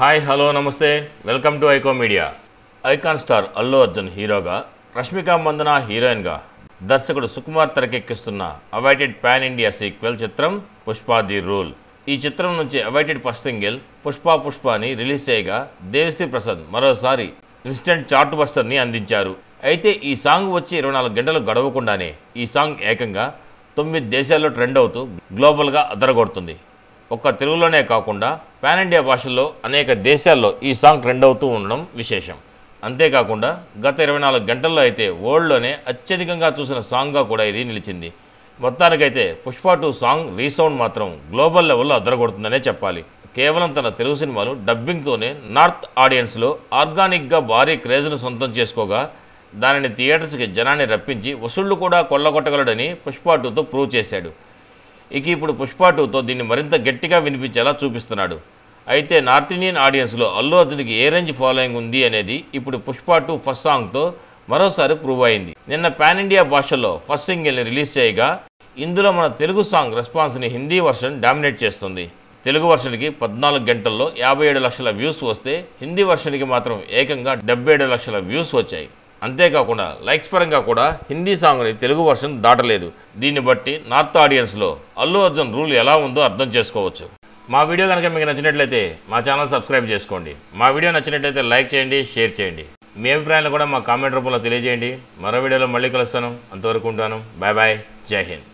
Hi hello నమస్తే welcome to ఐకో media. Icon star Allu Arjun హీరోగా, రష్మిక మందన హీరోయిన్గా దర్శకుడు సుకుమార్ తెరకెక్కిస్తున్న అవైటెడ్ పాన్ ఇండియా సీక్వెల్ చిత్రం పుష్ప ది రూల్. ఈ చిత్రం నుంచి అవైటెడ్ ఫస్ట్ సింగిల్ పుష్పని రిలీజ్ చేయగా దేవిశ్రీ ప్రసాద్ మరోసారి ఇన్స్టెంట్ చార్ట్ బస్టర్ని అందించారు. అయితే ఈ సాంగ్ వచ్చి 24 గంటలు గడవకుండానే ఈ సాంగ్ ఏకంగా 9 దేశాల్లో ట్రెండ్ అవుతూ గ్లోబల్గా అదరగొడుతుంది. ఒక్క తెలుగులోనే కాకుండా పాన్ ఇండియా భాషల్లో అనేక దేశాల్లో ఈ సాంగ్ ట్రెండ్ అవుతూ ఉండడం విశేషం. అంతేకాకుండా గత 24 గంటల్లో అయితే వరల్డ్లోనే అత్యధికంగా చూసిన సాంగ్గా కూడా ఇది నిలిచింది. మొత్తానికైతే పుష్ప 2 సాంగ్ రీసౌండ్ మాత్రం గ్లోబల్ లెవెల్లో అదరగొడుతుందనే చెప్పాలి. కేవలం తన తెలుగు సినిమాలు డబ్బింగ్తోనే నార్త్ ఆడియన్స్లో ఆర్గానిక్గా భారీ క్రేజ్ను సొంతం చేసుకోగా దానిని థియేటర్స్కి జనాన్ని రప్పించి వసూళ్లు కూడా కొల్లగొట్టగలడని పుష్ప 2తో ప్రూవ్ చేశాడు. ఇక ఇప్పుడు పుష్ప 2తో దీన్ని మరింత గట్టిగా వినిపించేలా చూపిస్తున్నాడు. అయితే నార్త్ ఇండియన్ ఆడియన్స్లో అల్లు అర్జున్కి ఏ రేంజ్ ఫాలోయింగ్ ఉంది అనేది ఇప్పుడు పుష్ప 2 ఫస్ట్ సాంగ్తో మరోసారి ప్రూవ్ అయింది. నిన్న పాన్ ఇండియా భాషల్లో ఫస్ట్ సింగిల్ని రిలీజ్ చేయగా ఇందులో మన తెలుగు సాంగ్ రెస్పాన్స్ని హిందీ వర్షన్ డామినేట్ చేస్తుంది. తెలుగు వర్షన్కి 14 గంటల్లో 57 లక్షల వ్యూస్ వస్తే హిందీ వర్షన్కి మాత్రం ఏకంగా 77 లక్షల వ్యూస్ వచ్చాయి. అంతేకాకుండా లైక్స్ పరంగా కూడా హిందీ సాంగ్ని తెలుగు వర్షన్ దాటలేదు. దీన్ని బట్టి నార్త్ ఆడియన్స్లో అల్లు అర్జున్ రూల్ ఎలా ఉందో అర్థం చేసుకోవచ్చు. మా వీడియో కనుక మీకు నచ్చినట్లయితే మా ఛానల్ సబ్స్క్రైబ్ చేసుకోండి. మా వీడియో నచ్చినట్లయితే లైక్ చేయండి, షేర్ చేయండి. మీ అభిప్రాయాలు కూడా మా కామెంట్ రూపంలో తెలియజేయండి. మరో వీడియోలో మళ్ళీ కలుస్తాను. అంతవరకు ఉంటాను. Bye bye. జై హింద్.